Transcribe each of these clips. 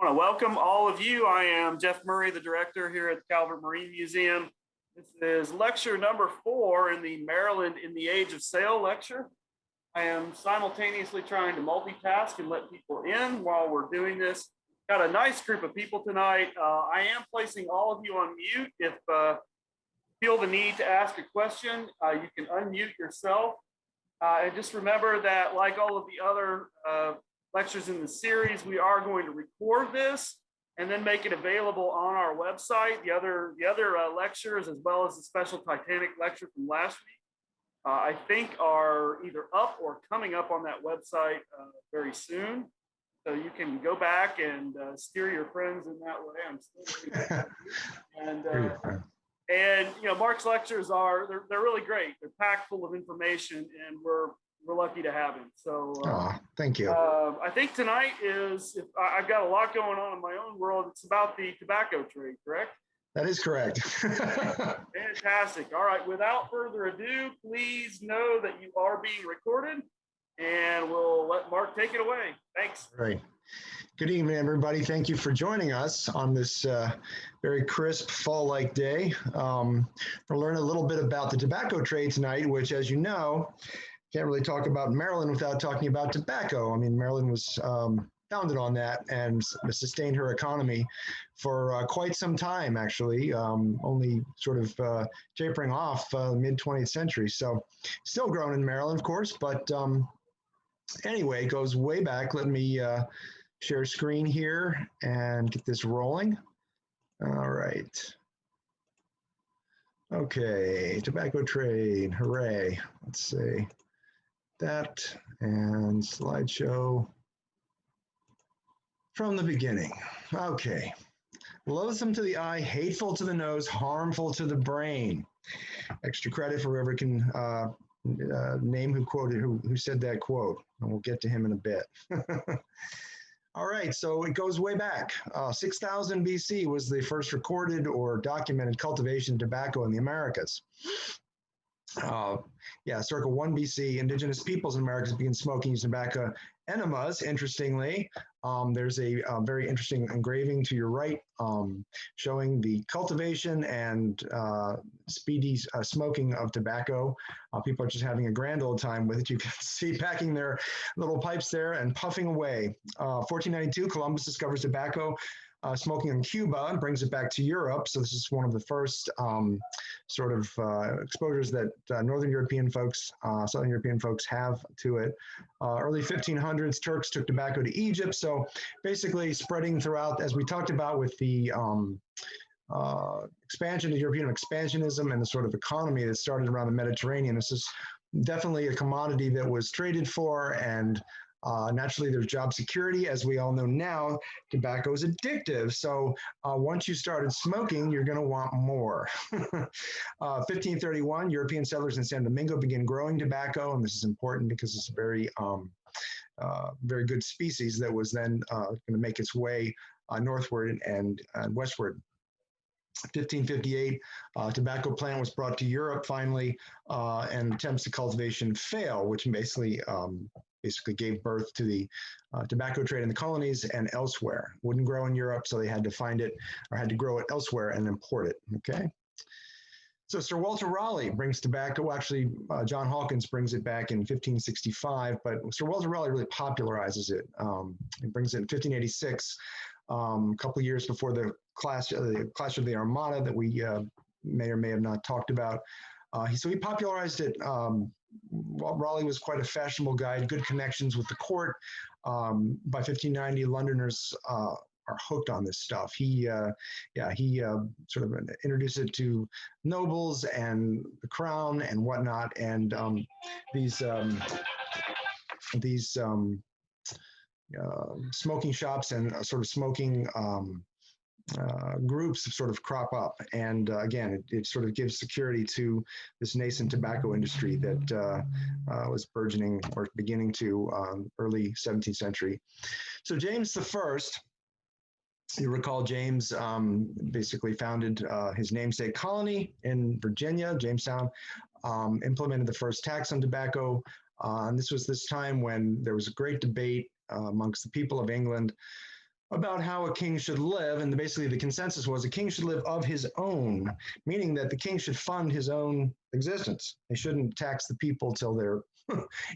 I want to welcome all of you. I am Jeff Murray, the director here at the Calvert Marine Museum. This is lecture number 4 in the Maryland in the Age of Sail lecture. I am simultaneously trying to multitask and let people in while we're doing this. Got a nice group of people tonight. I am placing all of you on mute. If you feel the need to ask a question, you can unmute yourself. And just remember that, like all of the other lectures in the series, we are going to record this and then make it available on our website. The other lectures, as well as the special Titanic lecture from last week, I think are either up or coming up on that website very soon. So you can go back and steer your friends in that way. I'm still and you know, Mark's lectures they're really great. They're packed full of information, and we're lucky to have him. So thank you. I think tonight I've got a lot going on in my own world. It's about the tobacco trade, correct? That is correct. Fantastic. All right. Without further ado, please know that you are being recorded, and we'll let Mark take it away. Thanks. All right. Good evening, everybody. Thank you for joining us on this very crisp fall-like day. We'll learn a little bit about the tobacco trade tonight, which, as you know, can't really talk about Maryland without talking about tobacco. I mean, Maryland was founded on that and sustained her economy for quite some time, actually, only sort of tapering off mid-20th century. So still growing in Maryland, of course, but anyway, it goes way back. Let me share screen here and get this rolling. All right. Okay, tobacco trade, hooray. Let's see that, and slideshow from the beginning. Okay. Loathsome to the eye, hateful to the nose, harmful to the brain. Extra credit for whoever can name who said that quote, and we'll get to him in a bit. All right, so it goes way back. 6000 BC was the first recorded or documented cultivation of tobacco in the Americas. Circa 1 BC, indigenous peoples in Americas began smoking tobacco enemas. Interestingly, there's a very interesting engraving to your right showing the cultivation and speedy smoking of tobacco. People are just having a grand old time with it. You can see packing their little pipes there and puffing away. 1492, Columbus discovers tobacco smoking in Cuba and brings it back to Europe. So this is one of the first sort of exposures that Northern European folks, Southern European folks have to it. Early 1500s, Turks took tobacco to Egypt. So basically spreading throughout, as we talked about with the expansion of European expansionism and the sort of economy that started around the Mediterranean. This is definitely a commodity that was traded for, and naturally, there's job security. As we all know now, tobacco is addictive. So once you started smoking, you're going to want more. 1531, European settlers in San Domingo began growing tobacco. And this is important because it's a very, very good species that was then going to make its way northward and westward. 1558, tobacco plant was brought to Europe finally, and attempts to cultivation fail, which basically gave birth to the tobacco trade in the colonies and elsewhere. Wouldn't grow in Europe, so they had to find it or had to grow it elsewhere and import it, okay? So Sir Walter Raleigh brings tobacco, actually John Hawkins brings it back in 1565, but Sir Walter Raleigh really popularizes it. He brings it in 1586, a couple of years before the Clash of the Armada that we may or may have not talked about. So he popularized it. Raleigh was quite a fashionable guy, good connections with the court. By 1590, Londoners are hooked on this stuff. He sort of introduced it to nobles and the crown and whatnot. And these smoking shops and sort of smoking groups sort of crop up. And again, it sort of gives security to this nascent tobacco industry that was burgeoning or beginning to early 17th century. So James I, you recall James basically founded his namesake colony in Virginia, Jamestown, implemented the first tax on tobacco. And this was this time when there was a great debate amongst the people of England about how a king should live. And basically the consensus was a king should live of his own, meaning that the king should fund his own existence. They shouldn't tax the people till they're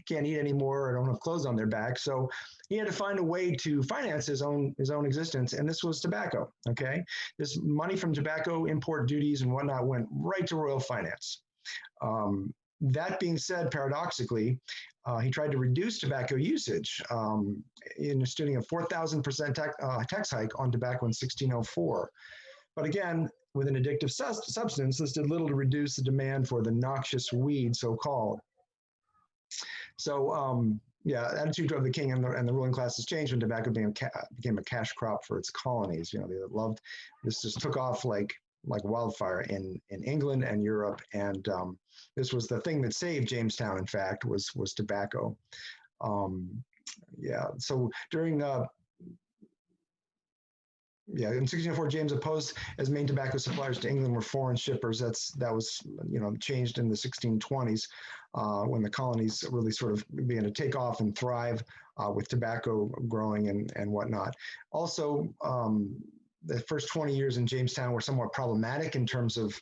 can't eat anymore or don't have clothes on their back. So he had to find a way to finance his own existence, and this was tobacco. Okay, this money from tobacco import duties and whatnot went right to royal finance. That being said, paradoxically, he tried to reduce tobacco usage, instituting a 4,000% tax hike on tobacco in 1604. But again, with an addictive substance, this did little to reduce the demand for the noxious weed, so-called. So, yeah, attitude of the king and the ruling classes changed when tobacco became a cash crop for its colonies. You know, they loved this. Just took off like wildfire in England and Europe, and this was the thing that saved Jamestown. In fact, was tobacco. Yeah. So during yeah, in 1604, James opposed as main tobacco suppliers to England were foreign shippers. That was changed in the 1620s when the colonies really sort of began to take off and thrive with tobacco growing and whatnot. Also, the first 20 years in Jamestown were somewhat problematic in terms of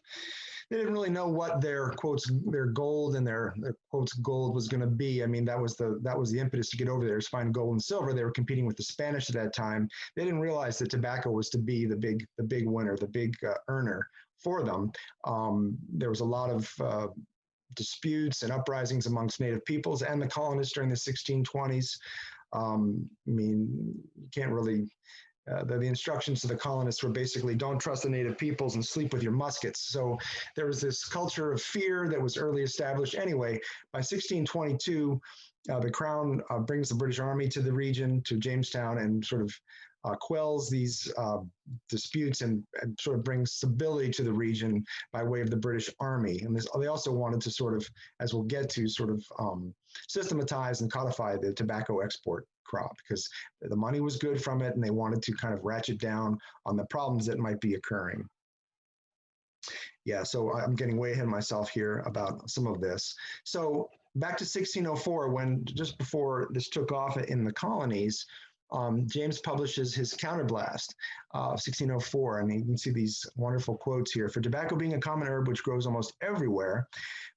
they didn't really know what their quotes, their gold and their quotes gold was going to be. I mean, that was the impetus to get over there, is find gold and silver. They were competing with the Spanish at that time. They didn't realize that tobacco was to be the big winner, the big earner for them. There was a lot of disputes and uprisings amongst native peoples and the colonists during the 1620s. I mean, you can't really. The instructions to the colonists were basically don't trust the native peoples and sleep with your muskets. So there was this culture of fear that was early established. Anyway, by 1622, the crown brings the British Army to the region, to Jamestown, and sort of quells these disputes and sort of brings stability to the region by way of the British Army. And they also wanted to sort of, as we'll get to, sort of systematize and codify the tobacco export crop, because the money was good from it and they wanted to kind of ratchet down on the problems that might be occurring. Yeah, so I'm getting way ahead of myself here about some of this. So back to 1604, when just before this took off in the colonies, James publishes his Counterblast of 1604, and you can see these wonderful quotes here. For tobacco being a common herb which grows almost everywhere,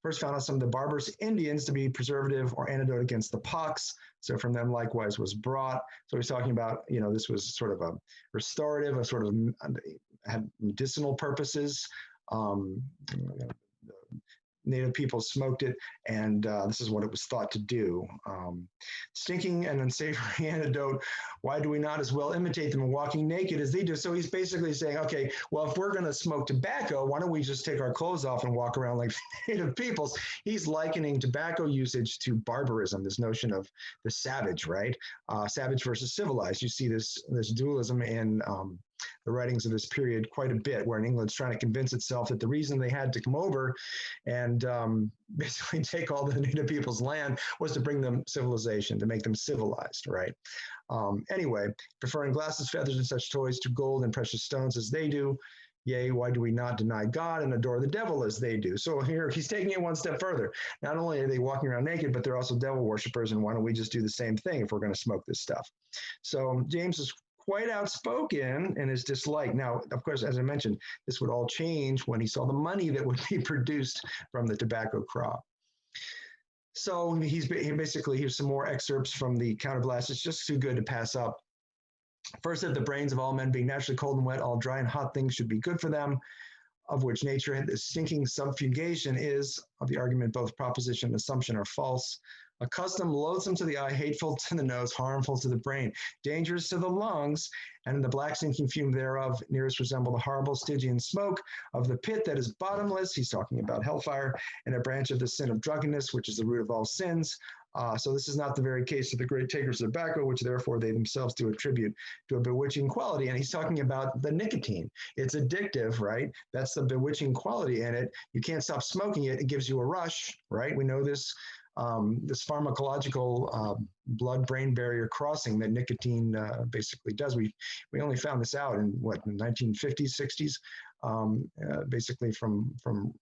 first found on some of the barbarous Indians to be preservative or antidote against the pox. So from them likewise was brought. So he's talking about, this was sort of a restorative, a sort of had medicinal purposes. Native people smoked it, and this is what it was thought to do. Stinking and unsavory antidote, why do we not as well imitate them in walking naked as they do? So he's basically saying, okay, well, if we're going to smoke tobacco, why don't we just take our clothes off and walk around like native peoples? He's likening tobacco usage to barbarism, this notion of the savage, right? Savage versus civilized. You see this dualism in the writings of this period quite a bit, where England's trying to convince itself that the reason they had to come over and basically take all the native people's land was to bring them civilization, to make them civilized, right? Anyway, preferring glasses, feathers, and such toys to gold and precious stones as they do. Yea, why do we not deny God and adore the devil as they do? So here he's taking it one step further. Not only are they walking around naked, but they're also devil worshippers, and why don't we just do the same thing if we're going to smoke this stuff? So James is quite outspoken in his dislike. Now, of course, as I mentioned, this would all change when he saw the money that would be produced from the tobacco crop. So here's some more excerpts from the Counterblast. It's just too good to pass up. First, that the brains of all men being naturally cold and wet, all dry and hot things should be good for them, of which nature and the stinking subjugation is, of the argument, both proposition and assumption are false. A custom loathsome to the eye, hateful to the nose, harmful to the brain, dangerous to the lungs, and in the black sinking fume thereof, nearest resemble the horrible Stygian smoke of the pit that is bottomless. He's talking about hellfire, and a branch of the sin of drunkenness, which is the root of all sins. So this is not the very case of the great takers of tobacco, which therefore they themselves do attribute to a bewitching quality. And he's talking about the nicotine. It's addictive, right? That's the bewitching quality in it. You can't stop smoking it. It gives you a rush, right? We know this. This pharmacological blood-brain barrier crossing that nicotine basically does. We only found this out in the 1950s, 60s. basically from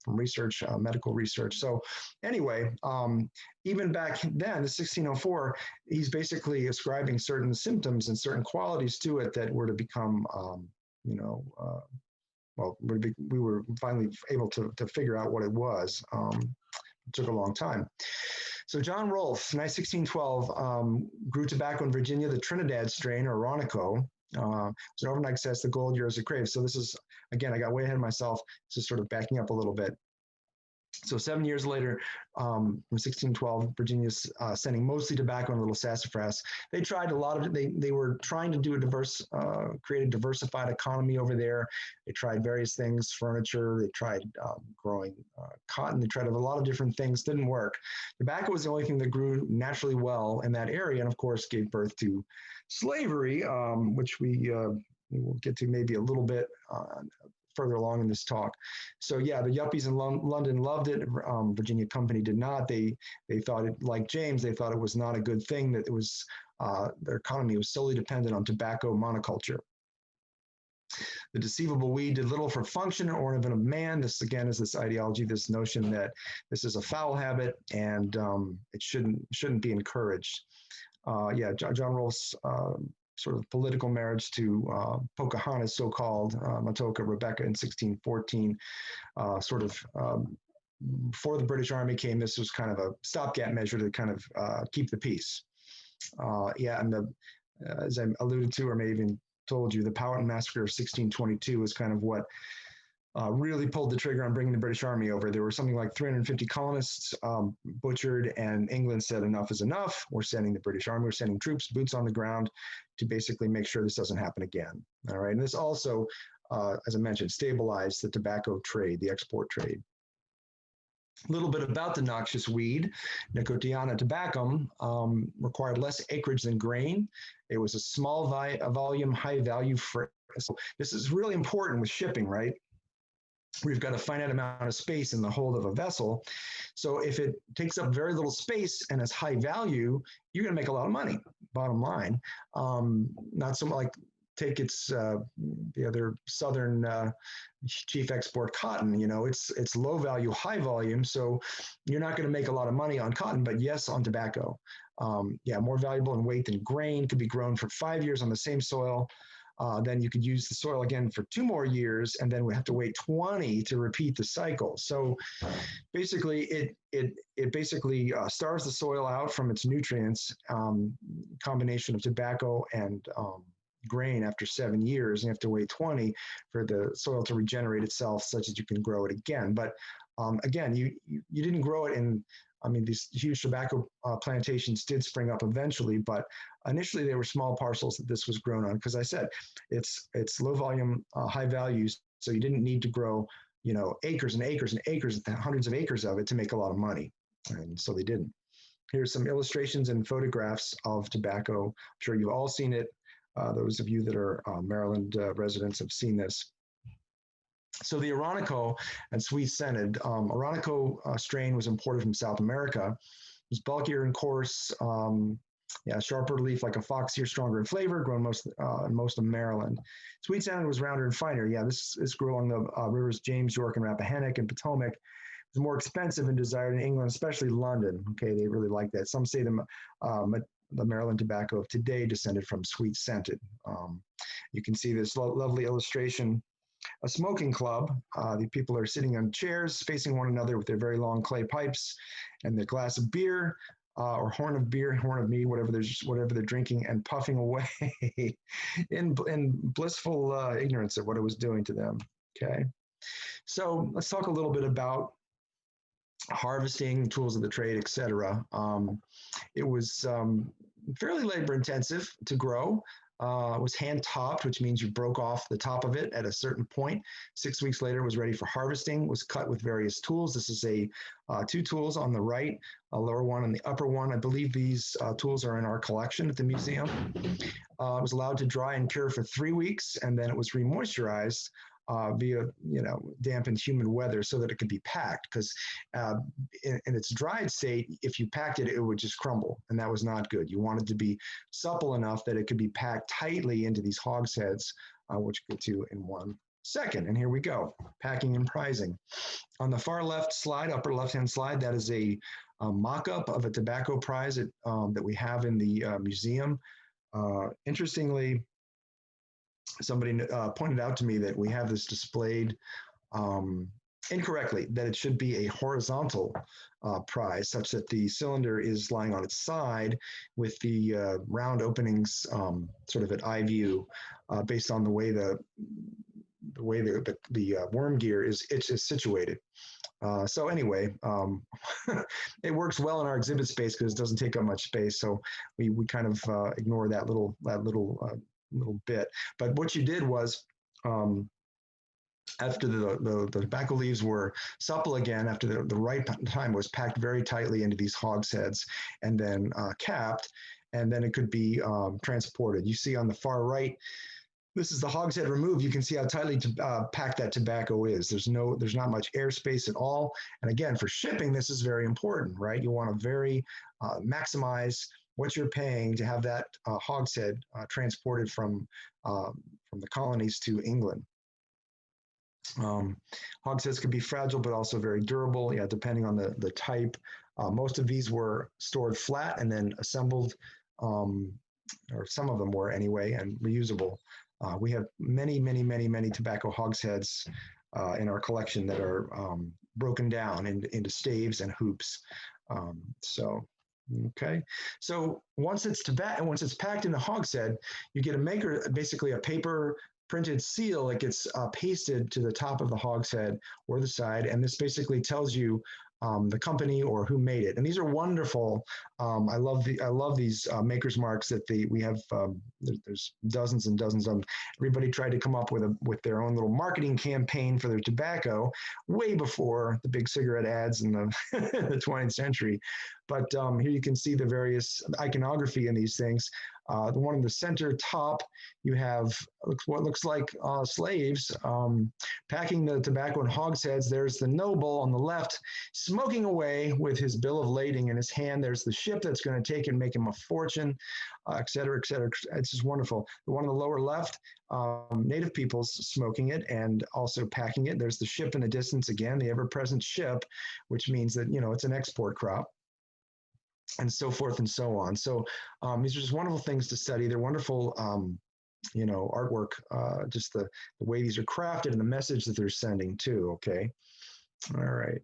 research, medical research. So anyway, even back then, in 1604, he's basically ascribing certain symptoms and certain qualities to it that were to become, well, we were finally able to figure out what it was. It took a long time. So John Rolfe, 1612, grew tobacco in Virginia, the Trinidad strain, or Ronico. It was an overnight success, the gold years of crave. So this is, again, I got way ahead of myself. This is sort of backing up a little bit. So 7 years later, from 1612, Virginia's sending mostly tobacco and a little sassafras. They tried a lot of it. They were trying to do a create a diversified economy over there. They tried various things, furniture. They tried growing cotton. They tried a lot of different things. Didn't work. Tobacco was the only thing that grew naturally well in that area, and of course gave birth to slavery, which we will get to maybe a little bit further along in this talk. So yeah, the yuppies in London loved it. Virginia Company did not. They thought it, like James, they thought it was not a good thing, that it was, their economy was solely dependent on tobacco monoculture. The deceivable weed did little for function or ornament of man. This again is this ideology, this notion that this is a foul habit and it shouldn't be encouraged. Yeah, John Rolfe's sort of political marriage to Pocahontas, so-called Matoka Rebecca in 1614, before the British Army came, this was kind of a stopgap measure to kind of keep the peace. Yeah, and as I alluded to, or maybe even told you, the Powhatan Massacre of 1622 is kind of what really pulled the trigger on bringing the British Army over. There were something like 350 colonists butchered, and England said enough is enough. We're sending the British Army, we're sending troops, boots on the ground to basically make sure this doesn't happen again. All right, and this also, as I mentioned, stabilized the tobacco trade, the export trade. A little bit about the noxious weed. Nicotiana tabacum required less acreage than grain. It was a small volume, high value freight. So this is really important with shipping, right? We've got a finite amount of space in the hold of a vessel. So if it takes up very little space and has high value, you're going to make a lot of money, bottom line. Not so much like take its the other southern chief export, cotton. You know, it's low value, high volume, so you're not going to make a lot of money on cotton, but yes, on tobacco. Yeah, more valuable in weight than grain, could be grown for 5 years on the same soil. Then you could use the soil again for 2 more years, and then we have to wait 20 to repeat the cycle. So basically, it basically starves the soil out from its nutrients, combination of tobacco and grain after 7 years, and you have to wait 20 for the soil to regenerate itself such that you can grow it again. But again, you didn't grow it in, I mean, these huge tobacco plantations did spring up eventually, but initially they were small parcels that this was grown on. Because I said, it's low volume, high values, so you didn't need to grow, you know, acres and acres and acres, hundreds of acres of it to make a lot of money. And so they didn't. Here's some illustrations and photographs of tobacco. I'm sure you've all seen it. Those of you that are Maryland residents have seen this. So the Aronico and sweet scented, Aronico strain was imported from South America. It was bulkier and coarse, yeah, sharper leaf like a fox ear, stronger in flavor, grown in most of Maryland. Sweet scented was rounder and finer. Yeah, this grew along the rivers James, York, and Rappahannock and Potomac. It was more expensive and desired in England, especially London. Okay, they really like that. Some say the Maryland tobacco of today descended from sweet scented. You can see this lovely illustration. A smoking club. The people are sitting on chairs facing one another with their very long clay pipes and their glass of beer or horn of beer, horn of mead, whatever they're drinking, and puffing away in blissful ignorance of what it was doing to them. Okay, so let's talk a little bit about harvesting, tools of the trade, etc. It was fairly labor intensive to grow. It was hand topped, which means you broke off the top of it at a certain point. 6 weeks later, it was ready for harvesting. It was cut with various tools. This is two tools on the right, a lower one and the upper one. I believe these tools are in our collection at the museum. It was allowed to dry and cure for 3 weeks, and then it was remoisturized via, you know, damp and humid weather so that it could be packed, because in its dried state, if you packed it, it would just crumble, and that was not good. You wanted to be supple enough that it could be packed tightly into these hogsheads, which we'll get to in one Second, and here we go, packing and pricing. On the far left slide, upper left-hand slide, that is a mock-up of a tobacco prize that we have in the museum. Interestingly, somebody pointed out to me that we have this displayed incorrectly, that it should be a horizontal prize, such that the cylinder is lying on its side with the round openings sort of at eye view, based on the way the worm gear is situated. So anyway, it works well in our exhibit space because it doesn't take up much space. So we kind of ignore that little bit. But what you did was, after the tobacco leaves were supple again, after the right time was packed very tightly into these hogsheads and then capped, and then it could be transported. You see on the far right, this is the hogshead removed. You can see how tightly packed that tobacco is. There's not much airspace at all. And again, for shipping, this is very important, right? You want to very maximize what you're paying to have that hogshead transported from the colonies to England. Hogsheads can be fragile, but also very durable, yeah, depending on the type. Most of these were stored flat and then assembled, or some of them were anyway, and reusable. We have many tobacco hogsheads in our collection that are broken down into staves and hoops. Okay. So once it's packed in a hogshead, you get a maker, basically a paper printed seal that gets pasted to the top of the hogshead or the side, and this basically tells you the company or who made it. And these are wonderful. I love these maker's marks that we have. There's dozens and dozens of them. Everybody tried to come up with their own little marketing campaign for their tobacco way before the big cigarette ads in the, the 20th century. But here you can see the various iconography in these things. The one in the center top, you have what looks like slaves packing the tobacco in hogsheads. There's the noble on the left, smoking away with his bill of lading in his hand. There's the ship that's going to take and make him a fortune, et cetera, et cetera. It's just wonderful. The one on the lower left, native peoples smoking it and also packing it. There's the ship in the distance again, the ever-present ship, which means that, you know, it's an export crop, and so forth and so on. So these are just wonderful things to study. They're wonderful, you know, artwork, just the way these are crafted and the message that they're sending too, okay? All right.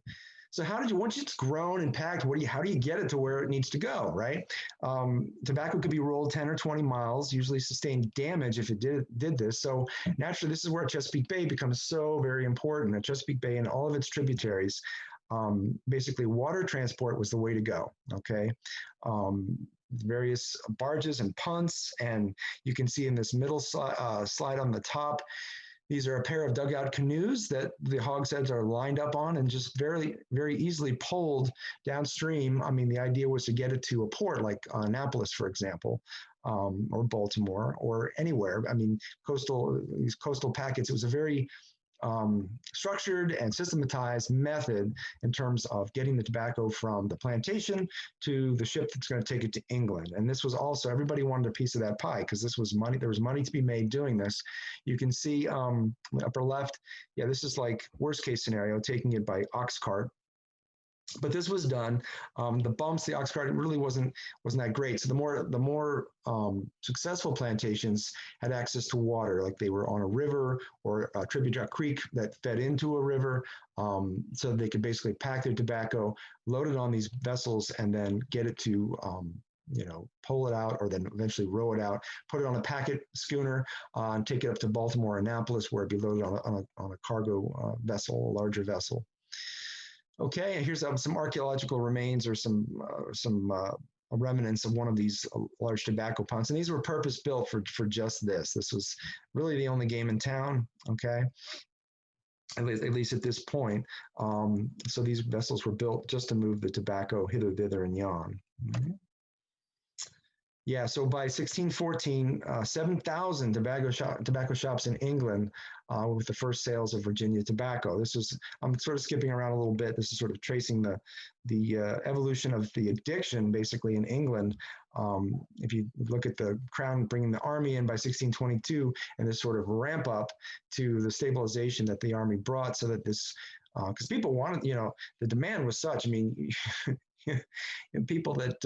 So once it's grown and packed, how do you get it to where it needs to go, right? Tobacco could be rolled 10 or 20 miles, usually sustained damage if it did this. So naturally, this is where Chesapeake Bay becomes so very important. At Chesapeake Bay and all of its tributaries, basically water transport was the way to go, okay? Various barges and punts, and you can see in this middle slide on the top, these are a pair of dugout canoes that the hogsheads are lined up on and just very, very easily pulled downstream. I mean, the idea was to get it to a port like Annapolis, for example, or Baltimore, or anywhere. I mean, these coastal packets, it was a very structured and systematized method in terms of getting the tobacco from the plantation to the ship that's going to take it to England. And this was also, everybody wanted a piece of that pie because this was money. There was money to be made doing this. You can see the upper left, yeah, this is like worst case scenario, taking it by ox cart. But this was done. The bumps, the ox cart, really wasn't that great. So the more successful plantations had access to water, like they were on a river or a tributary creek that fed into a river, so they could basically pack their tobacco, load it on these vessels, and then get it to you know, pull it out, or then eventually row it out, put it on a packet schooner, and take it up to Baltimore, Annapolis, where it'd be loaded on a cargo vessel, a larger vessel. Okay, and here's some archaeological remains or some remnants of one of these large tobacco punts, and these were purpose built for just this. This was really the only game in town. Okay, at least at this point. So these vessels were built just to move the tobacco hither, thither, and yon. Yeah, so by 1614, 7,000 tobacco shops in England with the first sales of Virginia tobacco. This is, I'm sort of skipping around a little bit. This is sort of tracing the evolution of the addiction basically in England. If you look at the crown bringing the army in by 1622 and this sort of ramp up to the stabilization that the army brought so that this, because people wanted, you know, the demand was such, I mean, and people that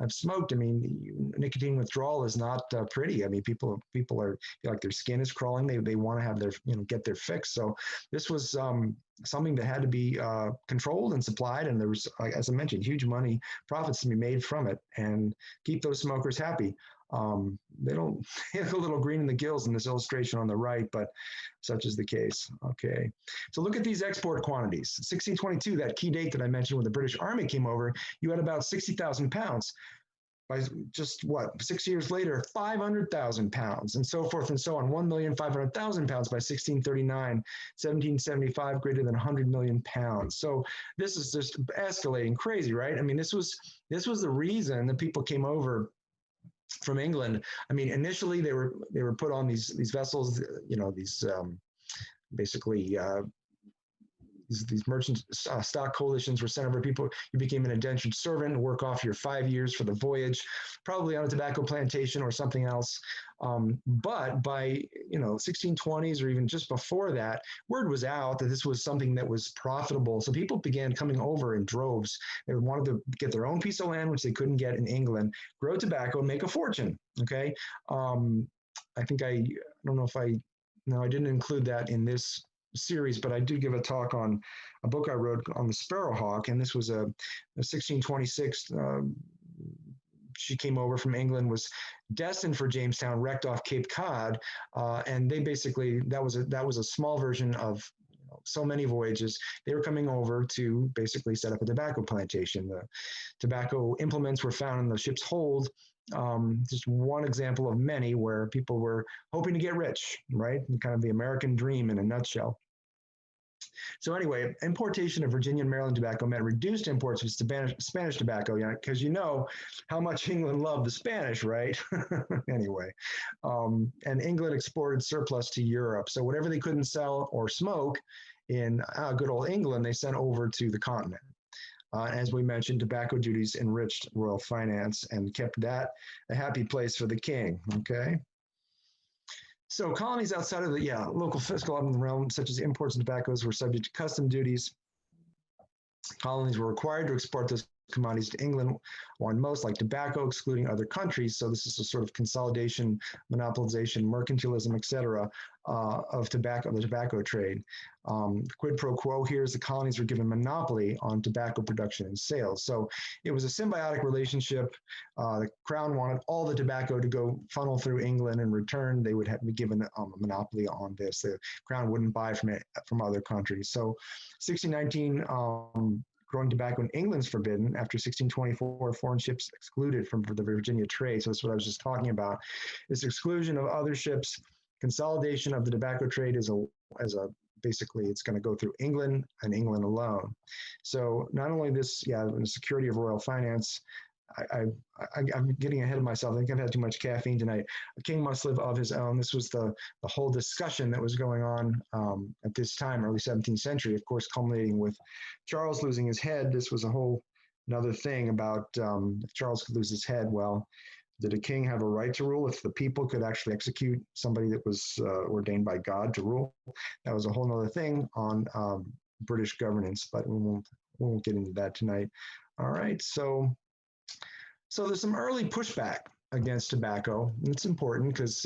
have smoked, I mean, nicotine withdrawal is not pretty. I mean, people are feel like their skin is crawling. They want to have their, you know, get their fix. So this was something that had to be controlled and supplied, and there was, as I mentioned, huge money profits to be made from it, and keep those smokers happy. They don't have a little green in the gills in this illustration on the right, but such is the case. Okay, so look at these export quantities. 1622, that key date that I mentioned when the British Army came over, you had about 60,000 pounds. By just what, 6 years later, 500,000 pounds, and so forth and so on. 1,500,000 pounds by 1639, 1775, greater than 100 million pounds. So this is just escalating crazy, right? I mean, this was the reason that people came over from England. I mean, initially they were put on these vessels, you know, these basically these merchant stock coalitions were sent over people. You became an indentured servant, work off your 5 years for the voyage, probably on a tobacco plantation or something else. But by, you know, 1620s or even just before that, word was out that this was something that was profitable. So people began coming over in droves. They wanted to get their own piece of land, which they couldn't get in England, grow tobacco, and make a fortune. Okay. I think I don't know if no, I didn't include that in this series, but I did give a talk on a book I wrote on the sparrowhawk, and this was a 1626. She came over from England, was destined for Jamestown, wrecked off Cape Cod, and they basically that was a small version of so many voyages. They were coming over to basically set up a tobacco plantation. The tobacco implements were found in the ship's hold. Just one example of many where people were hoping to get rich, right? Kind of the American dream in a nutshell. So anyway, importation of Virginia and Maryland tobacco meant reduced imports of Spanish tobacco, because you know how much England loved the Spanish, right? Anyway, and England exported surplus to Europe. So whatever they couldn't sell or smoke in good old England, they sent over to the continent. As we mentioned, tobacco duties enriched royal finance and kept that a happy place for the king, okay? So colonies outside of the local fiscal realm, such as imports of tobaccos, were subject to custom duties. Colonies were required to export those commodities to England, or most like tobacco, excluding other countries. So this is a sort of consolidation, monopolization, mercantilism, et cetera, of tobacco, the tobacco trade. Quid pro quo here is the colonies were given monopoly on tobacco production and sales. So it was a symbiotic relationship. The crown wanted all the tobacco to go funnel through England. In return, they would have be given a monopoly on this. The crown wouldn't buy from it from other countries. So 1619, growing tobacco in England is forbidden. After 1624, foreign ships excluded from the Virginia trade. So that's what I was just talking about. This exclusion of other ships, consolidation of the tobacco trade is basically it's going to go through England and England alone. So not only this, the security of royal finance. I'm getting ahead of myself. I think I've had too much caffeine tonight. A king must live of his own. This was the whole discussion that was going on at this time, early 17th century, of course, culminating with Charles losing his head. This was a whole another thing about if Charles could lose his head, well, did a king have a right to rule if the people could actually execute somebody that was ordained by God to rule? That was a whole other thing on British governance, but we won't get into that tonight. All right, so there's some early pushback against tobacco, and it's important because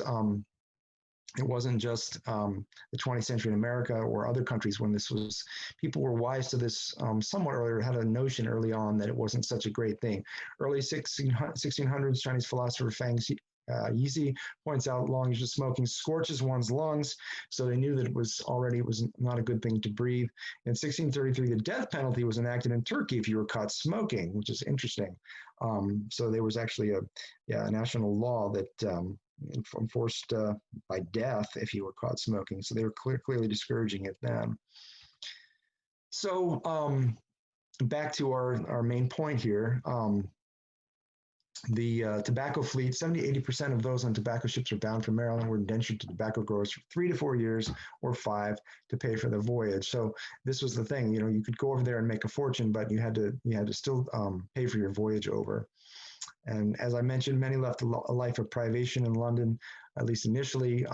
it wasn't just the 20th century in America or other countries when this was, people were wise to this somewhat earlier, had a notion early on that it wasn't such a great thing. Early 1600s, Chinese philosopher Fang Yizi points out long use of smoking scorches one's lungs, so they knew that it was not a good thing to breathe. In 1633, the death penalty was enacted in Turkey if you were caught smoking, which is interesting. So there was actually a national law that enforced by death if you were caught smoking. So they were clearly discouraging it then. So back to our main point here. The tobacco fleet, 70–80% of those on tobacco ships are bound for Maryland were indentured to tobacco growers for 3 to 4 years or 5 to pay for the voyage. So this was the thing, you know, you could go over there and make a fortune, but you had to still pay for your voyage over. And as I mentioned, many left a life of privation in London, at least initially.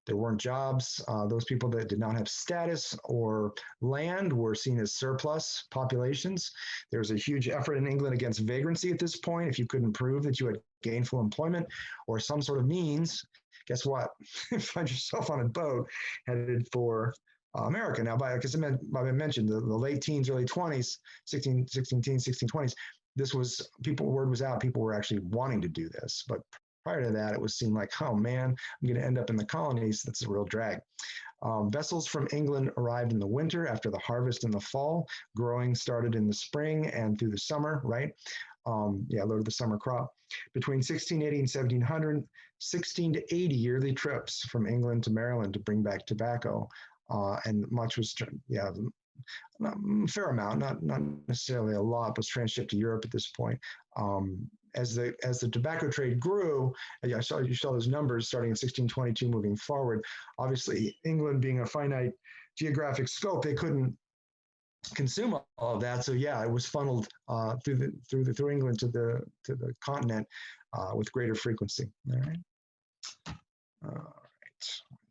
There weren't jobs. Those people that did not have status or land were seen as surplus populations. There was a huge effort in England against vagrancy at this point. If you couldn't prove that you had gainful employment or some sort of means, guess what? You find yourself on a boat headed for America. Now, because I mentioned the late teens, early 20s, 16 teens, 1620s, this was word was out, people were actually wanting to do this. But prior to that, it was seen like, oh man, I'm going to end up in the colonies. That's a real drag. Vessels from England arrived in the winter after the harvest in the fall. Growing started in the spring and through the summer, right? Loaded the summer crop. Between 1680 and 1700, 16 to 80 yearly trips from England to Maryland to bring back tobacco. And much was, a fair amount, not necessarily a lot, was transshipped to Europe at this point. As the tobacco trade grew, you saw those numbers starting in 1622 moving forward. Obviously, England being a finite geographic scope, they couldn't consume all of that. So yeah, it was funneled through England to the continent with greater frequency. All right.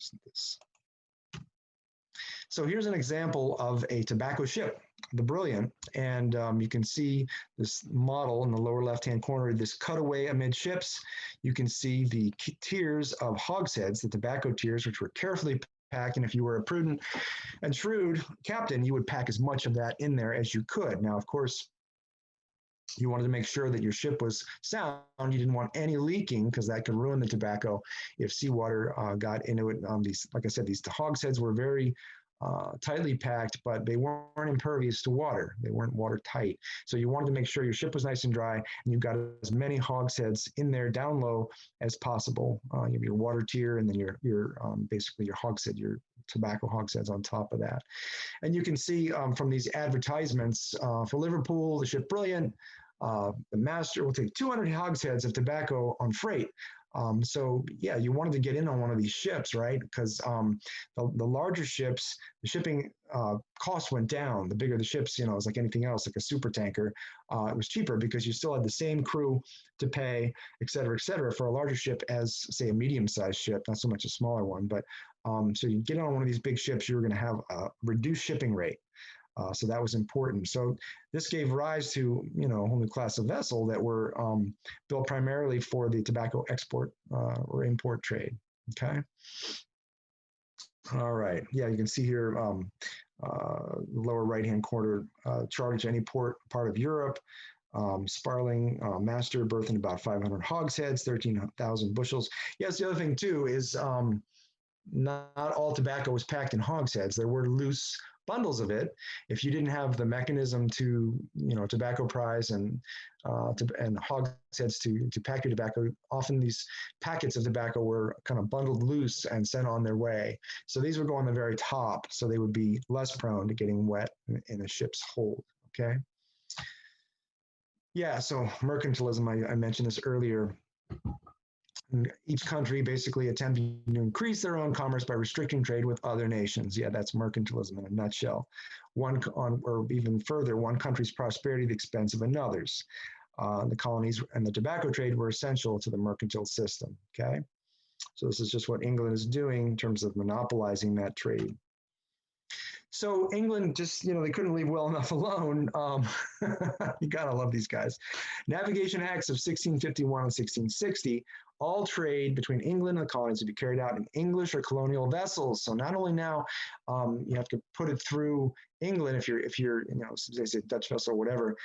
Isn't this? So here's an example of a tobacco ship, the Brilliant, and you can see this model in the lower left-hand corner, this cutaway amidships. You can see the tiers of hogsheads, the tobacco tiers, which were carefully packed, and if you were a prudent and shrewd captain, you would pack as much of that in there as you could. Now, of course, you wanted to make sure that your ship was sound. You didn't want any leaking because that could ruin the tobacco if seawater got into it. Like I said, these hogsheads were very tightly packed, but they weren't impervious to water. They weren't watertight. So you wanted to make sure your ship was nice and dry, and you got as many hogsheads in there down low as possible. You have your water tier, and then your basically your hogshead, your tobacco hogsheads on top of that. And you can see from these advertisements for Liverpool, the ship Brilliant, the master will take 200 hogsheads of tobacco on freight. So yeah, you wanted to get in on one of these ships, right? Because the larger ships, the shipping cost went down. The bigger the ships, it's like anything else, like a super tanker, it was cheaper because you still had the same crew to pay, et cetera, for a larger ship as, say, a medium-sized ship, not so much a smaller one. But so you get on one of these big ships, you're going to have a reduced shipping rate. So that was important. So this gave rise to, a whole new class of vessel that were built primarily for the tobacco export or import trade. Okay. All right. Yeah, you can see here, lower right-hand corner, charted to any part of Europe. Sparling master berthing about 500 hogsheads, 13,000 bushels. Yes, the other thing too is not all tobacco was packed in hogsheads. There were loose bundles of it. If you didn't have the mechanism to, tobacco prize and hogsheads to pack your tobacco, often these packets of tobacco were kind of bundled loose and sent on their way. So these would go on the very top, so they would be less prone to getting wet in a ship's hold. Okay. Yeah. So mercantilism, I mentioned this earlier. Each country basically attempting to increase their own commerce by restricting trade with other nations. Yeah, that's mercantilism in a nutshell. Or even further, one country's prosperity at the expense of another's. The colonies and the tobacco trade were essential to the mercantile system. Okay, so this is just what England is doing in terms of monopolizing that trade. So England just, they couldn't leave well enough alone. You gotta love these guys. Navigation Acts of 1651 and 1660, all trade between England and the colonies would be carried out in English or colonial vessels. So not only now you have to put it through England if you're they say Dutch vessel or whatever,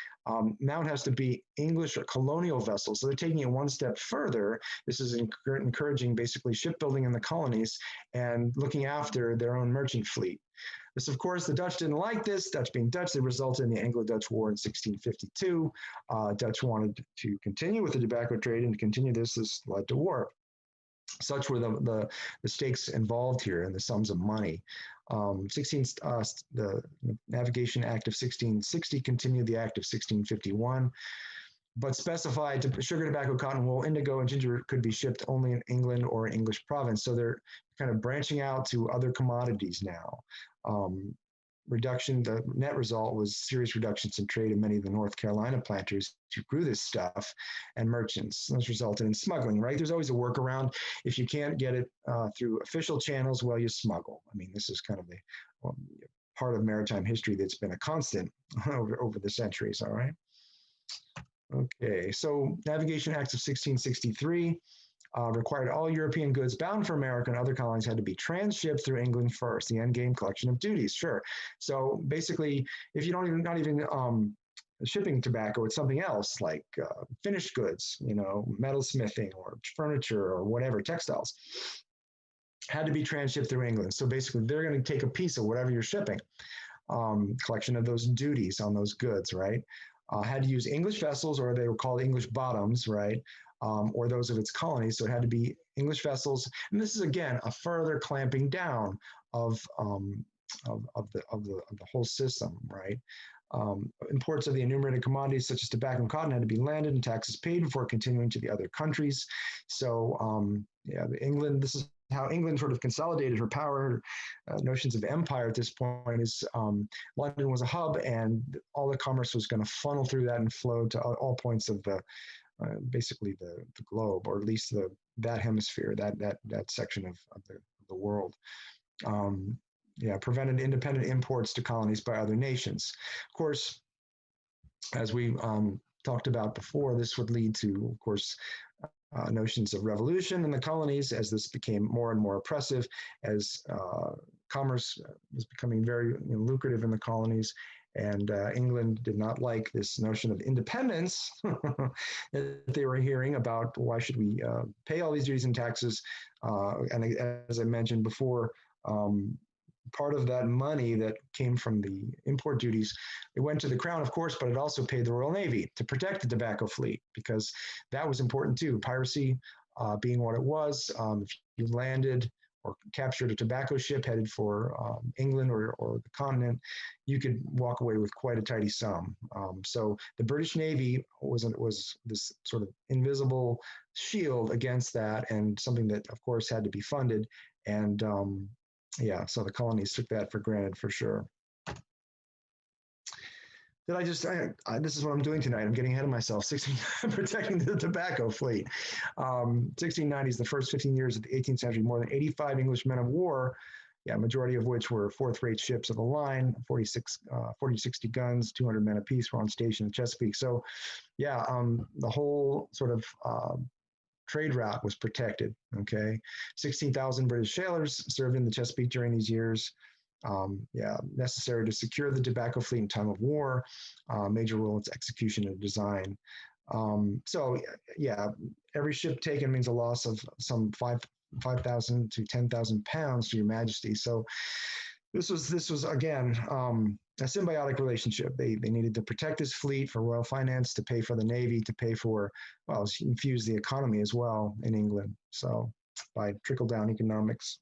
now it has to be English or colonial vessels. So they're taking it one step further. This is encouraging basically shipbuilding in the colonies and looking after their own merchant fleet. This, of course, the Dutch didn't like this. Dutch being Dutch, they resulted in the Anglo-Dutch War in 1652. Dutch wanted to continue with the tobacco trade, and to continue this led to war. Such were the stakes involved here and the sums of money. The Navigation Act of 1660 continued the Act of 1651. but specified to sugar, tobacco, cotton, wool, indigo, and ginger could be shipped only in England or an English province. So they're kind of branching out to other commodities now. The net result was serious reductions in trade of many of the North Carolina planters who grew this stuff and merchants. Those resulted in smuggling, right? There's always a workaround. If you can't get it through official channels, well, you smuggle. I mean, this is kind of a part of maritime history that's been a constant over the centuries, all right? Okay, so Navigation Acts of 1663 required all European goods bound for America and other colonies had to be transshipped through England first, the endgame collection of duties, sure. So basically, if you don't even, not even shipping tobacco, it's something else like finished goods, you know, metalsmithing or furniture or whatever, textiles, had to be transshipped through England. So basically, they're going to take a piece of whatever you're shipping, collection of those duties on those goods, right? Had to use English vessels, or they were called English bottoms, right? Or those of its colonies. So it had to be English vessels. And this is, again, a further clamping down of the whole system, right? Imports of the enumerated commodities such as tobacco and cotton had to be landed and taxes paid before continuing to the other countries. So yeah, England, this is how England sort of consolidated her power. Notions of empire at this point is London was a hub, and all the commerce was going to funnel through that and flow to all points of the basically the globe, or at least that hemisphere, that section of the world. Yeah, prevented independent imports to colonies by other nations. Of course, as we talked about before, this would lead to, of course, notions of revolution in the colonies as this became more and more oppressive, as commerce was becoming very lucrative in the colonies. And England did not like this notion of independence that they were hearing about. Why should we pay all these duties and taxes? And as I mentioned before, part of that money that came from the import duties, it went to the crown, of course, but it also paid the Royal Navy to protect the tobacco fleet, because that was important too. Piracy being what it was, if you landed or captured a tobacco ship headed for England or the continent, you could walk away with quite a tidy sum. So the British Navy was this sort of invisible shield against that, and something that, of course, had to be funded. And yeah, so the colonies took that for granted for sure. This is what I'm doing tonight. I'm getting ahead of myself. Protecting the tobacco fleet. 1690 is the first 15 years of the 18th century. More than 85 English men of war, yeah, majority of which were fourth-rate ships of the line, 40 to 60 guns, 200 men apiece were on station in Chesapeake. So, yeah, the whole sort of trade route was protected, okay? 16,000 British sailors served in the Chesapeake during these years. Yeah, necessary to secure the tobacco fleet in time of war, major role in its execution and design. So yeah, every ship taken means a loss of some 5,000 to 10,000 pounds to Your Majesty. So this was again, a symbiotic relationship. They needed to protect this fleet for royal finance, to pay for the Navy, to pay for, well, infuse the economy as well in England. So by trickle-down economics.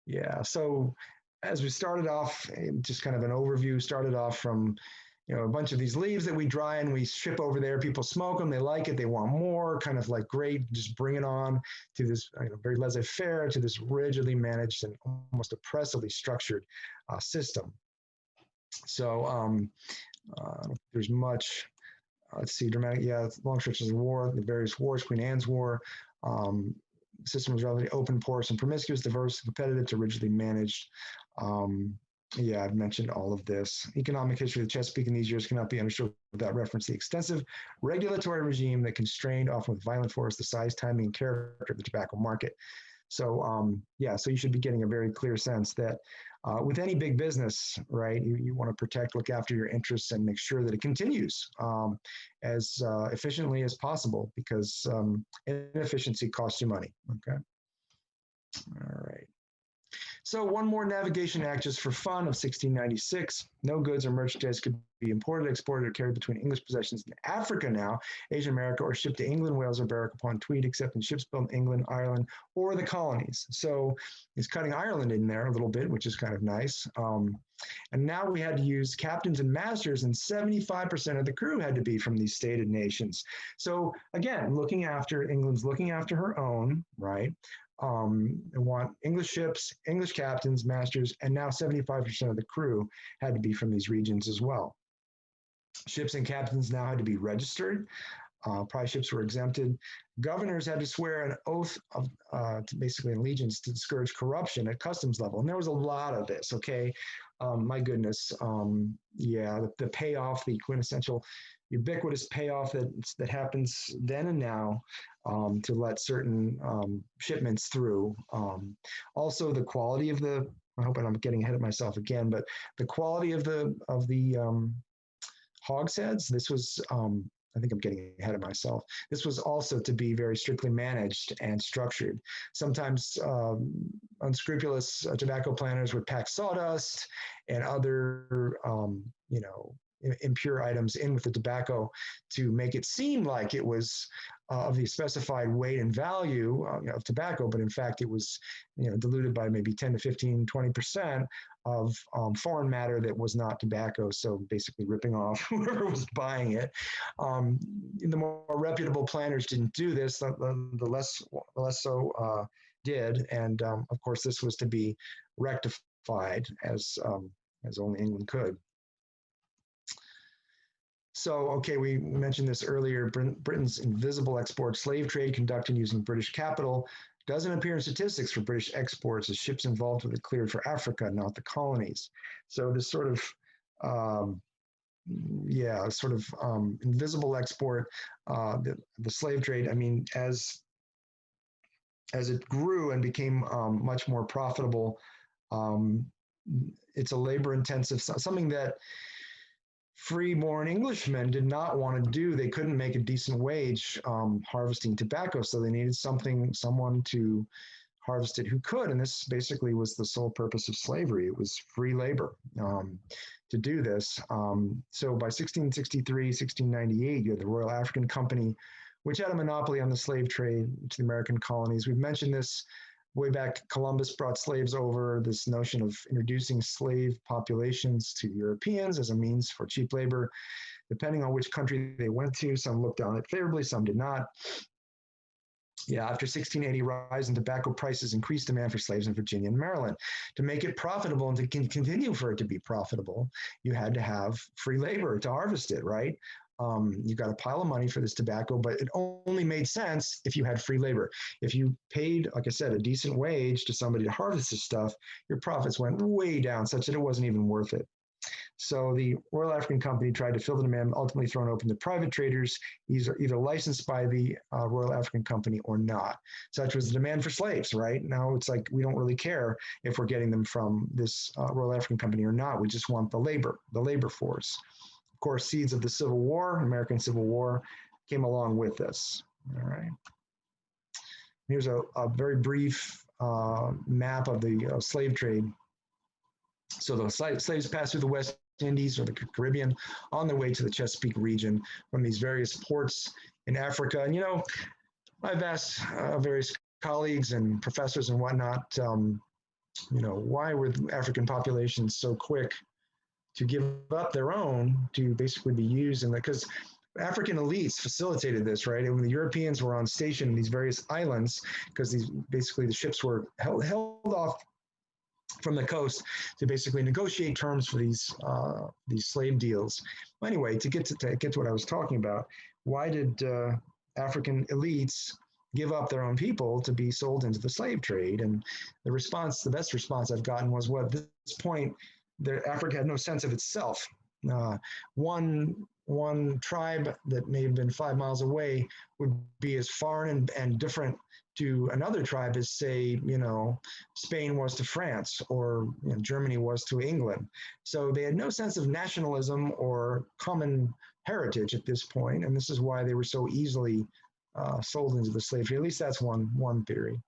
Yeah, so as we started off, just kind of an overview, started off from, a bunch of these leaves that we dry and we ship over there. People smoke them, they like it, they want more, kind of like, great, just bring it on, to this very laissez-faire, to this rigidly managed and almost oppressively structured system. So there's much, let's see, dramatic, yeah, long stretches of war, the various wars, Queen Anne's War. System was relatively open, porous, and promiscuous, diverse, competitive to rigidly managed. Yeah, I've mentioned all of this. Economic history of the Chesapeake in these years cannot be understood without reference to the extensive regulatory regime that constrained, often with violent force, the size, timing, and character of the tobacco market. So yeah, so you should be getting a very clear sense that with any big business, right, you want to protect, look after your interests, and make sure that it continues as efficiently as possible, because inefficiency costs you money. Okay. All right. So one more navigation act just for fun of 1696. No goods or merchandise could be imported, exported, or carried between English possessions in Africa now, Asia, America, or shipped to England, Wales, or Berwick upon Tweed, except in ships built in England, Ireland, or the colonies. So he's cutting Ireland in there a little bit, which is kind of nice. And now we had to use captains and masters, and 75% of the crew had to be from these stated nations. So again, England's looking after her own, right? They want English ships, English captains, masters, and now 75% of the crew had to be from these regions as well. Ships and captains now had to be registered. Prize ships were exempted. Governors had to swear an oath of basically allegiance to discourage corruption at customs level. And there was a lot of this, okay? My goodness. Yeah, the payoff, the quintessential ubiquitous payoff that happens then and now to let certain shipments through. Also, the quality of I hope I'm getting ahead of myself again, but the quality of the hogsheads, this was, I think I'm getting ahead of myself. This was also to be very strictly managed and structured. Sometimes unscrupulous tobacco planters would pack sawdust and other, impure items in with the tobacco to make it seem like it was of the specified weight and value of tobacco, but in fact it was diluted by maybe 10 to 15, 20% of foreign matter that was not tobacco, so basically ripping off whoever was buying it. The more reputable planters didn't do this, the less so did, and of course this was to be rectified as only England could. So, okay, we mentioned this earlier. Britain's invisible export slave trade conducted using British capital doesn't appear in statistics for British exports as ships involved with it cleared for Africa, not the colonies. So this sort of, invisible export, the slave trade, I mean, as it grew and became much more profitable, it's a labor intensive, something that free-born Englishmen did not want to do. They couldn't make a decent wage harvesting tobacco, so they needed someone to harvest it who could, and this basically was the sole purpose of slavery. It was free labor to do this. So by 1663, 1698, you had the Royal African Company, which had a monopoly on the slave trade to the American colonies. We've mentioned this way back. Columbus brought slaves over, this notion of introducing slave populations to Europeans as a means for cheap labor, depending on which country they went to. Some looked on it favorably, some did not. Yeah, after 1680, rise in tobacco prices increased demand for slaves in Virginia and Maryland. To make it profitable and to continue for it to be profitable, you had to have free labor to harvest it, right? You got a pile of money for this tobacco, but it only made sense if you had free labor. If you paid, like I said, a decent wage to somebody to harvest this stuff, your profits went way down such that it wasn't even worth it. So the Royal African Company tried to fill the demand, ultimately thrown open to private traders, either licensed by the Royal African Company or not. Such was the demand for slaves, right? Now it's like we don't really care if we're getting them from this Royal African Company or not. We just want the labor force. Of course, seeds of the Civil War, American Civil War, came along with this. All right. Here's a very brief map of the slave trade. So the slaves passed through the West Indies or the Caribbean on their way to the Chesapeake region from these various ports in Africa. And, I've asked various colleagues and professors and whatnot, why were African populations so quick to give up their own to basically be used? And because African elites facilitated this, right? And when the Europeans were on station in these various islands, because the ships were held off from the coast to basically negotiate terms for these slave deals. Anyway, to get to what I was talking about, why did African elites give up their own people to be sold into the slave trade? And the best response I've gotten was, well, at this point, Africa had no sense of itself. One tribe that may have been 5 miles away would be as foreign and different to another tribe as, say, Spain was to France, or Germany was to England. So they had no sense of nationalism or common heritage at this point, and this is why they were so easily sold into the slave trade. At least that's one theory.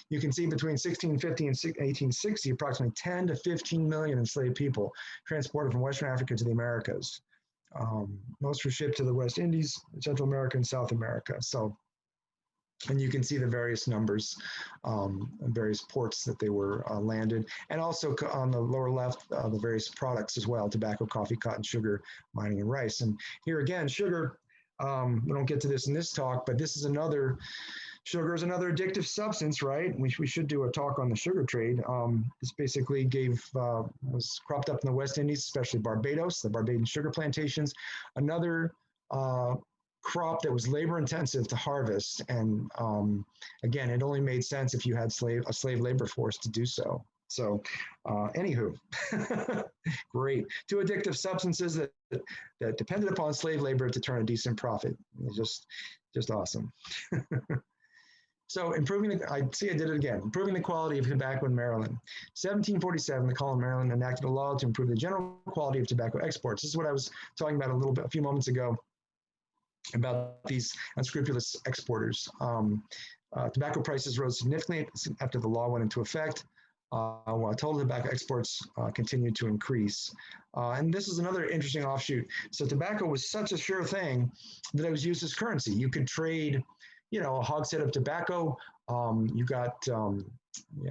You can see between 1650 and 1860, approximately 10 to 15 million enslaved people transported from Western Africa to the Americas. Most were shipped to the West Indies, Central America, and South America. So, and you can see the various numbers, various ports that they were landed, and also on the lower left, the various products as well: tobacco, coffee, cotton, sugar, mining, and rice. And here again, sugar. We don't get to this in this talk, but this is sugar is another addictive substance, right? We should do a talk on the sugar trade. This basically was cropped up in the West Indies, especially Barbados, the Barbadian sugar plantations. Another crop that was labor intensive to harvest. And again, it only made sense if you had a slave labor force to do so. So anywho, great. Two addictive substances that depended upon slave labor to turn a decent profit. It's just awesome. So I did it again. Improving the quality of tobacco in Maryland. 1747, the colony of Maryland enacted a law to improve the general quality of tobacco exports. This is what I was talking about a few moments ago about these unscrupulous exporters. Tobacco prices rose significantly after the law went into effect, while total tobacco exports continued to increase. And this is another interesting offshoot. So tobacco was such a sure thing that it was used as currency. You could trade, a hogshead of tobacco.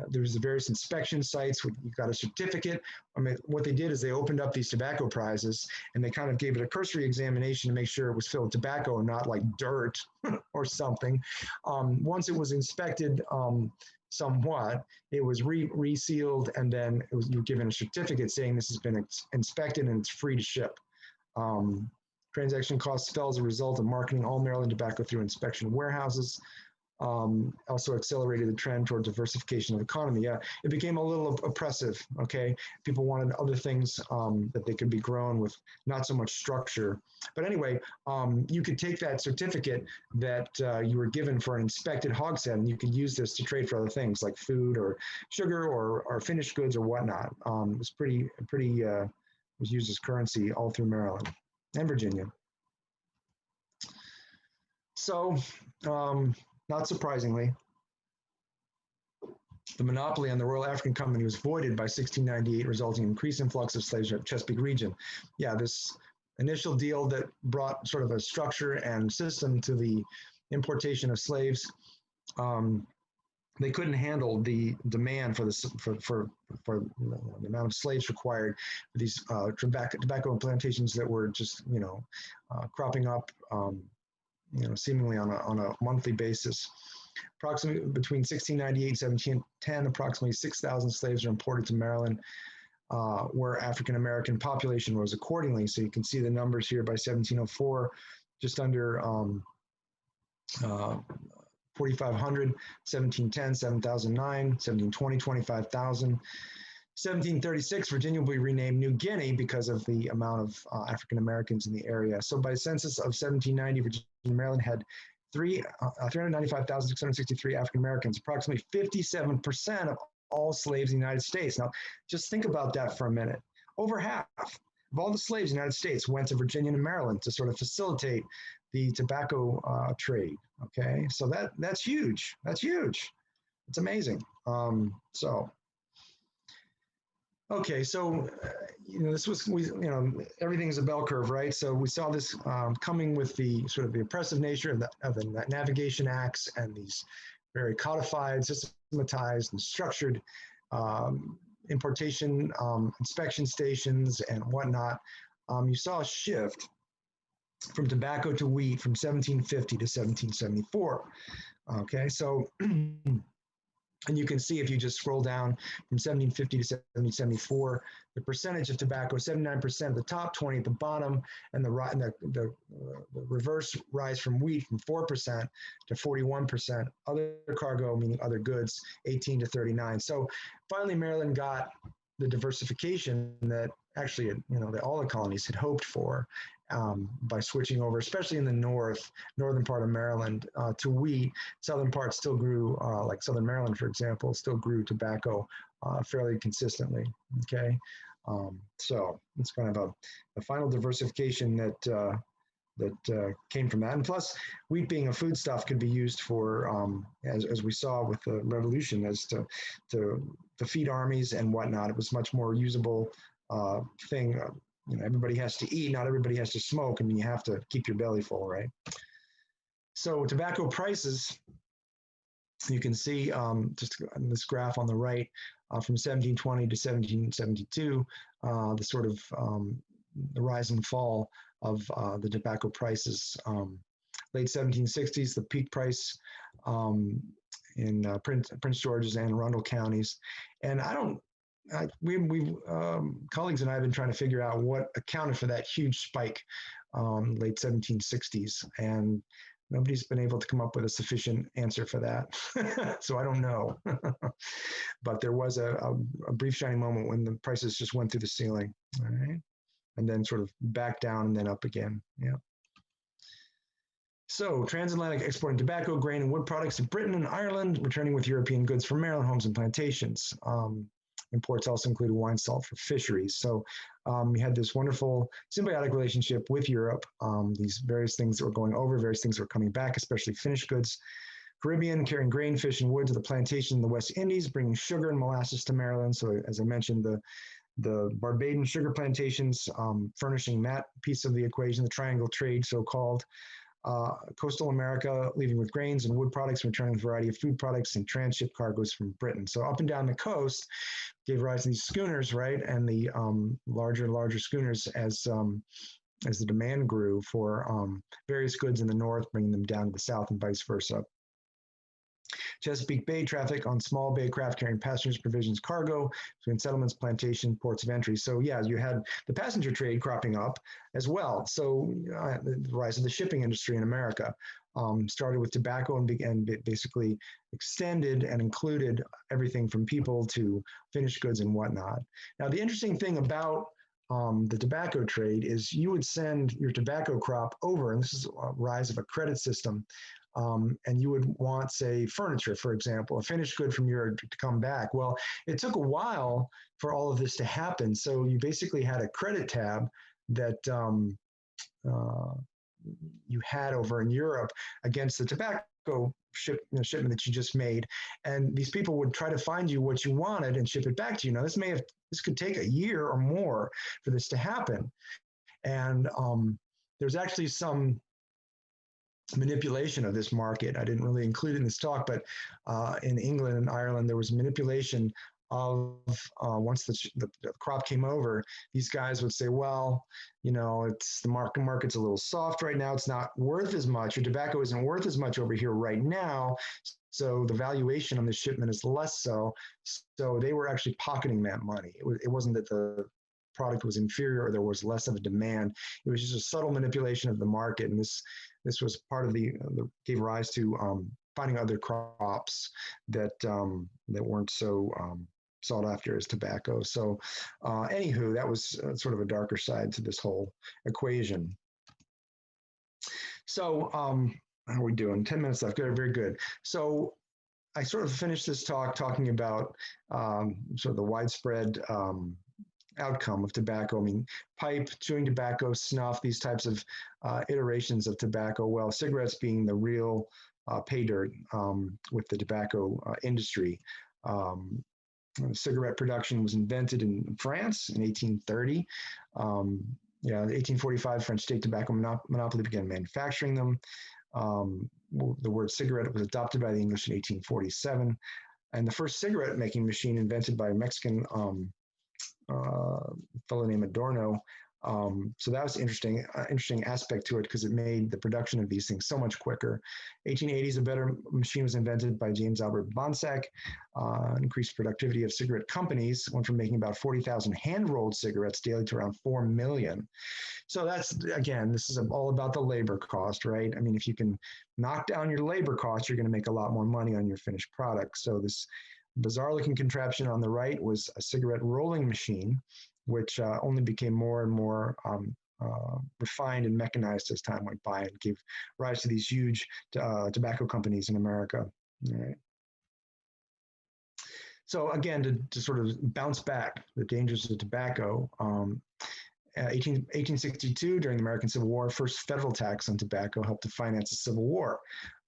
There's the various inspection sites. You got a certificate. I mean, what they did is they opened up these tobacco prizes and they kind of gave it a cursory examination to make sure it was filled with tobacco and not like dirt or something. Once it was inspected somewhat, it was resealed, and then you were given a certificate saying this has been inspected and it's free to ship. Transaction costs fell as a result of marketing all Maryland tobacco through inspection warehouses. Also accelerated the trend toward diversification of the economy. Yeah, it became a little oppressive, okay? People wanted other things that they could be grown with not so much structure. But anyway, you could take that certificate that you were given for an inspected hogshead, and you could use this to trade for other things like food or sugar or finished goods or whatnot. It was was used as currency all through Maryland and Virginia. So, not surprisingly, the monopoly on the Royal African Company was voided by 1698, resulting in increased influx of slaves at Chesapeake region. Yeah, this initial deal that brought sort of a structure and system to the importation of slaves, they couldn't handle the demand for the amount of slaves required for these tobacco plantations that were just cropping up seemingly on a monthly basis. Approximately between 1698 and 1710, approximately 6,000 slaves were imported to Maryland, where African American population rose accordingly. So you can see the numbers here by 1704, just under 4,500, 1710, 7,009, 1720, 25,000. 1736, Virginia will be renamed New Guinea because of the amount of African Americans in the area. So by census of 1790, Virginia and Maryland had 395,663 African Americans, approximately 57% of all slaves in the United States. Now, just think about that for a minute. Over half of all the slaves in the United States went to Virginia and Maryland to sort of facilitate the tobacco trade. Okay, so that's huge. That's huge. It's amazing. Okay, so everything's a bell curve, right? So we saw this coming with the sort of the oppressive nature of the Navigation Acts and these very codified, systematized, and structured importation inspection stations and whatnot. You saw a shift from tobacco to wheat from 1750 to 1774. Okay, so. And you can see if you just scroll down from 1750 to 1774, the percentage of tobacco, 79% at the top, 20 at the bottom, and the reverse rise from wheat from 4% to 41%. Other cargo, meaning other goods, 18 to 39. So finally, Maryland got the diversification that actually, all the colonies had hoped for. By switching over, especially in the northern part of Maryland, to wheat. Southern part still grew, like Southern Maryland, for example, still grew tobacco fairly consistently. Okay, so it's kind of a final diversification that that came from that. And plus, wheat being a foodstuff could be used for, as we saw with the revolution, as to feed armies and whatnot. It was much more usable thing. You know, everybody has to eat, not everybody has to smoke. I mean, you have to keep your belly full, right? So tobacco prices, you can see just on this graph on the right, from 1720 to 1772, the sort of the rise and fall of the tobacco prices. Late 1760s, the peak price in Prince George's and Arundel counties. And we colleagues and I have been trying to figure out what accounted for that huge spike late 1760s. And nobody's been able to come up with a sufficient answer for that. So I don't know. But there was a brief shining moment when the prices just went through the ceiling. All right. And then sort of back down and then up again. Yeah. So transatlantic exporting tobacco, grain, and wood products to Britain and Ireland, returning with European goods from Maryland homes and plantations. Imports also included wine, salt for fisheries. So we had this wonderful symbiotic relationship with Europe. These various things that were going over, various things that were coming back, especially finished goods. Caribbean, carrying grain, fish, and wood to the plantation in the West Indies, bringing sugar and molasses to Maryland. So as I mentioned, the Barbadian sugar plantations furnishing that piece of the equation, the triangle trade, so-called. Coastal America, leaving with grains and wood products, returning with a variety of food products and transship cargoes from Britain. So up and down the coast gave rise to these schooners, right? And the larger and larger schooners as the demand grew for various goods in the north, bringing them down to the south and vice versa. Chesapeake Bay traffic on small bay craft carrying passengers, provisions, cargo between settlements, plantation, ports of entry. So yeah, you had the passenger trade cropping up as well. So the rise of the shipping industry in America started with tobacco and began basically extended and included everything from people to finished goods and whatnot. Now, the interesting thing about the tobacco trade is you would send your tobacco crop over, and this is a rise of a credit system, and you would want, say, furniture, for example, a finished good from Europe to come back. Well, it took a while for all of this to happen. So you basically had a credit tab that you had over in Europe against the tobacco shipment that you just made. And these people would try to find you what you wanted and ship it back to you. Now, this could take a year or more for this to happen. And there's actually some manipulation of this market. I didn't really include it in this talk, but in England and Ireland, there was manipulation of once the crop came over, these guys would say, well, you know, it's the market's a little soft right now. It's not worth as much. Your tobacco isn't worth as much over here right now. So the valuation on the shipment is less so. So they were actually pocketing that money. It wasn't that the product was inferior or there was less of a demand. It was just a subtle manipulation of the market. And this was part of the gave rise to finding other crops that weren't so sought after as tobacco. So anywho, that was sort of a darker side to this whole equation. So how are we doing? 10 minutes left. Good, very good. So I sort of finished this talk talking about sort of the widespread outcome of tobacco. I mean, pipe, chewing tobacco, snuff, these types of iterations of tobacco. Well, cigarettes being the real pay dirt with the tobacco industry. Cigarette production was invented in France in 1830. 1845, French state tobacco monopoly began manufacturing them. The word cigarette was adopted by the English in 1847. And the first cigarette making machine invented by a Mexican fellow named Adorno. So that was interesting aspect to it because it made the production of these things so much quicker. 1880s, a better machine was invented by James Albert Bonsack, increased productivity of cigarette companies, went from making about 40,000 hand-rolled cigarettes daily to around 4 million. So that's, again, this is all about the labor cost, right? I mean, if you can knock down your labor cost, you're going to make a lot more money on your finished product. So this bizarre looking contraption on the right was a cigarette rolling machine, which only became more and more refined and mechanized as time went by and gave rise to these huge tobacco companies in America. All right. So again, to sort of bounce back the dangers of tobacco, 1862, during the American Civil War, first federal tax on tobacco helped to finance the Civil War.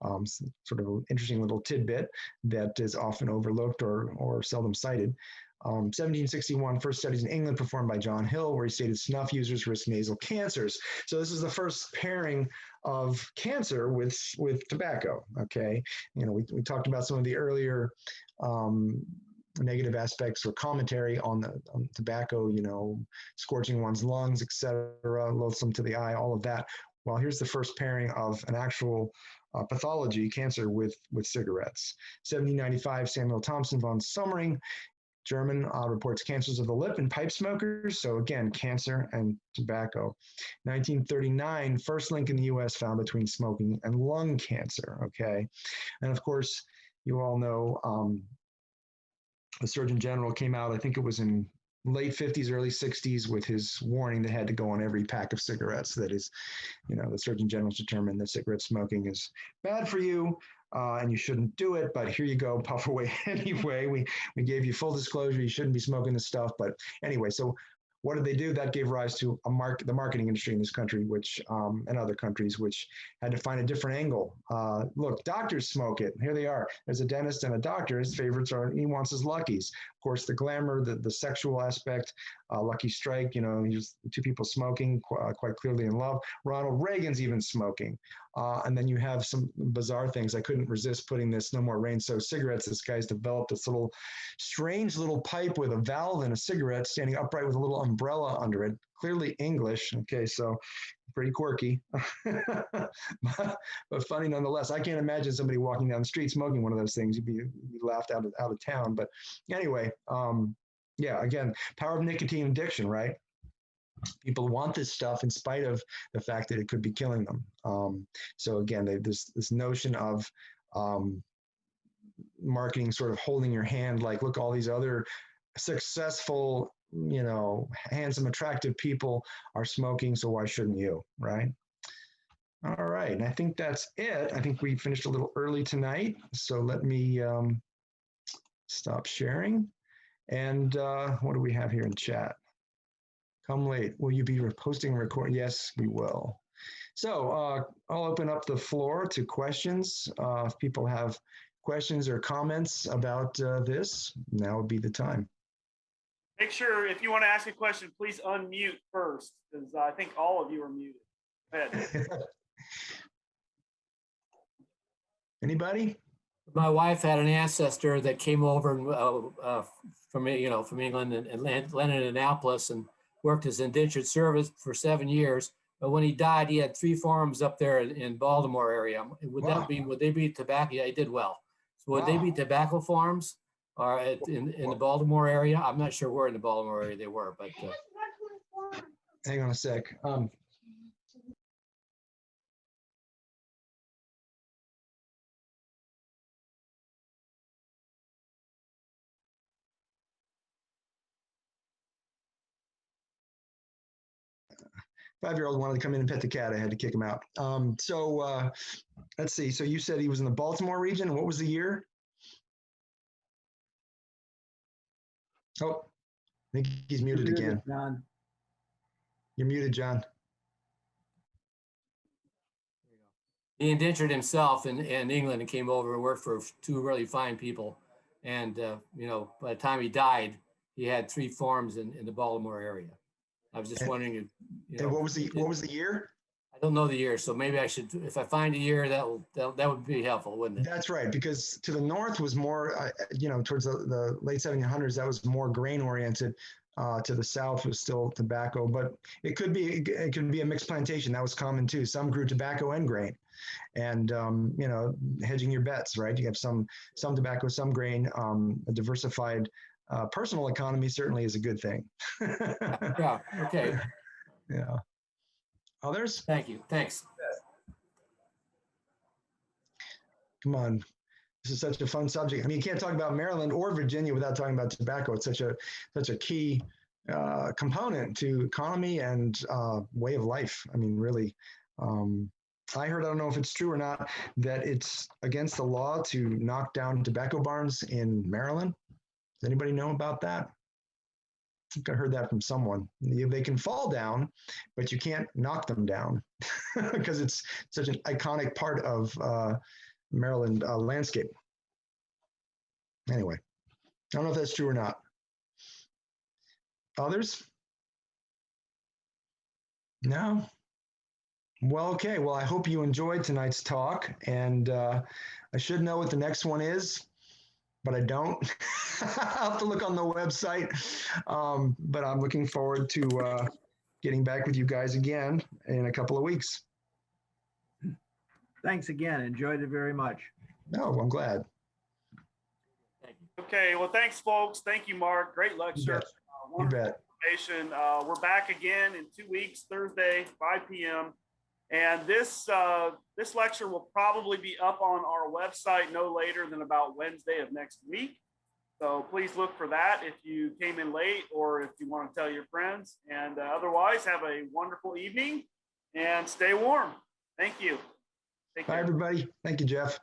Sort of an interesting little tidbit that is often overlooked or seldom cited. 1761, first studies in England performed by John Hill, where he stated snuff users risk nasal cancers. So this is the first pairing of cancer with tobacco. Okay, we talked about some of the earlier negative aspects or commentary on tobacco, scorching one's lungs, etc., loathsome to the eye, all of that. Well, here's the first pairing of an actual pathology, cancer, with cigarettes. 1795, Samuel Thompson von Sommering, German, reports cancers of the lip in pipe smokers. So again, cancer and tobacco. 1939, first link in the U.S. found between smoking and lung cancer. Okay, and of course, you all know the Surgeon General came out, I think it was in late 50s, early 60s, with his warning that had to go on every pack of cigarettes. That is, the Surgeon General's determined that cigarette smoking is bad for you and you shouldn't do it, but here you go, puff away anyway. We gave you full disclosure, you shouldn't be smoking this stuff. But anyway, so what did they do? That gave rise to the marketing industry in this country, which and other countries, which had to find a different angle. Look, doctors smoke it. Here they are. There's a dentist and a doctor. His favorites are, he wants his Luckies. Of course, the glamour, the sexual aspect, Lucky Strike, here's two people smoking, quite clearly in love. Ronald Reagan's even smoking. And then you have some bizarre things. I couldn't resist putting this No More Rain So cigarettes. This guy's developed this strange little pipe with a valve and a cigarette standing upright with a little umbrella under it. Clearly English. Okay, so pretty quirky, but funny nonetheless. I can't imagine somebody walking down the street smoking one of those things. You'd be laughed out of town. But anyway, yeah, again, power of nicotine addiction, right? People want this stuff in spite of the fact that it could be killing them. So again, this notion of marketing sort of holding your hand, like, look, all these other successful, handsome, attractive people are smoking, so why shouldn't you, right? All right, and I think that's it. I think we finished a little early tonight, so let me stop sharing. And what do we have here in chat? Come late. Will you be posting a record? Yes, we will. So I'll open up the floor to questions. If people have questions or comments about this, now would be the time. Make sure if you want to ask a question, please unmute first, because I think all of you are muted. Go ahead. Anybody? My wife had an ancestor that came over from England and landed in Annapolis and worked as indentured servant for 7 years. But when he died, he had 3 farms up there in Baltimore area. Would they be tobacco? Yeah, he did well. So would they be tobacco farms or in the Baltimore area? I'm not sure where in the Baltimore area they were, but. Hang on a sec. 5-year-old wanted to come in and pet the cat. I had to kick him out. So let's see. So you said he was in the Baltimore region. What was the year? Oh, I think he's muted again. John. You're muted, John. He indentured himself in England and came over and worked for 2 really fine people. And, by the time he died, he had 3 farms in the Baltimore area. I was just wondering if, and what was the year? I don't know the year, so maybe I should, if I find a year, that would be helpful, wouldn't it? That's right, because to the north was more, towards the late 1700s, that was more grain oriented. To the south was still tobacco, but it could be a mixed plantation. That was common too. Some grew tobacco and grain, and hedging your bets, right? You have some tobacco, some grain. A diversified personal economy certainly is a good thing. Yeah. Okay. Yeah. Others? Thank you. Thanks. Come on. This is such a fun subject. I mean, you can't talk about Maryland or Virginia without talking about tobacco. It's such a key component to economy and way of life. I mean, really. I heard, I don't know if it's true or not, that it's against the law to knock down tobacco barns in Maryland. Does anybody know about that? think I heard that from someone. They can fall down, but you can't knock them down because it's such an iconic part of Maryland landscape. Anyway, I don't know if that's true or not. Others? No? Well, okay. Well, I hope you enjoyed tonight's talk, and I should know what the next one is, but I don't. I'll have to look on the website, but I'm looking forward to getting back with you guys again in a couple of weeks. Thanks again. Enjoyed it very much. No, I'm glad. Thank you. Okay, well, thanks, folks. Thank you, Mark. Great lecture. bet. You Wonderful bet. information. We're back again in 2 weeks, Thursday, 5 p.m. And this lecture will probably be up on our website no later than about Wednesday of next week. So please look for that if you came in late or if you want to tell your friends. And otherwise, have a wonderful evening and stay warm. Thank you. Take care. Bye, everybody. Thank you, Jeff.